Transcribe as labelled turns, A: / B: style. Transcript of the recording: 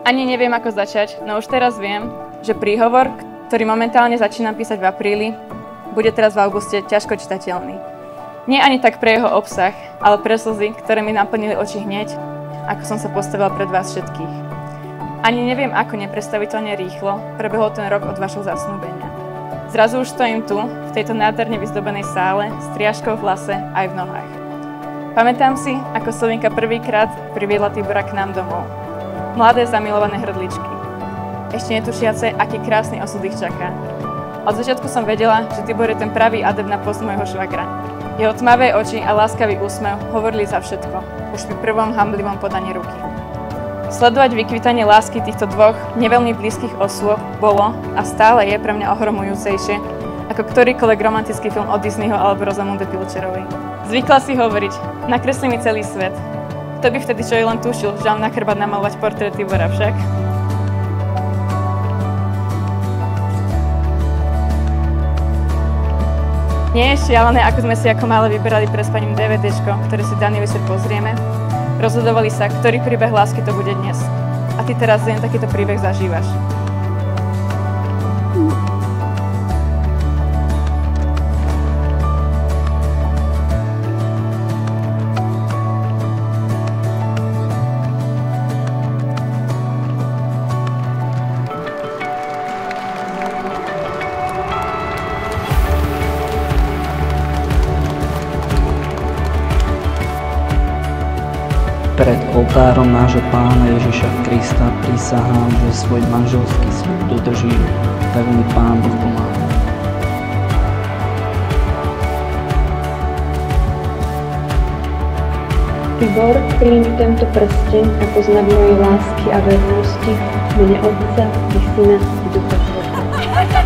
A: Ani neviem, ako začať, no už teraz viem, že príhovor, ktorý momentálne začínam písať v apríli, bude teraz v auguste ťažko čitateľný. Nie ani tak pre jeho obsah, ale pre slzy, ktoré mi naplnili oči hneď, ako som sa postavila pred vás všetkých. Ani neviem, ako nepredstaviteľne rýchlo prebehol ten rok od vašho zasnúbenia. Zrazu už stojím tu, v tejto nádherne vyzdobenej sále, s triažkou v hlase aj v nohách. Pamätám si, ako Slovinka prvýkrát priviedla Tibora k nám domov. Mladé zamilované hrdličky. Ešte netušiace, aký krásny osud ich čaká. Od začiatku som vedela, že Tibor je ten pravý adept na post môjho švagra. Jeho tmavé oči a láskavý úsmev hovorili za všetko, už pri prvom hanblivom podaní ruky. Sledovať vykvitanie lásky týchto dvoch neveľmi blízkych osôb bolo a stále je pre mňa ohromujúcejšie ako ktorýkoľvek romantický film od Disneyho alebo Rosamundy Pilcherovej. Zvykla si hovoriť, nakresli mi celý svet. Kto by vtedy čo len tušil, že mám na chrbát namalovať portrét Tibora však? Nie je šialené, ako sme si ako malé vyberali pre spaním DVDčko, ktoré si daný večer pozrieme. Rozhodovali sa, ktorý príbeh lásky to bude dnes. A ty teraz len takýto príbeh zažívaš.
B: Pred oltárom nášho Pána Ježiša Krista prisahám, že svoj manželský sľub dodržím, tak mi Pán Boh pomáha.
C: Tibor, príjmi tento prsteň ako znak mojej lásky a vernosti v mene Otca i Syna i Ducha Svätého.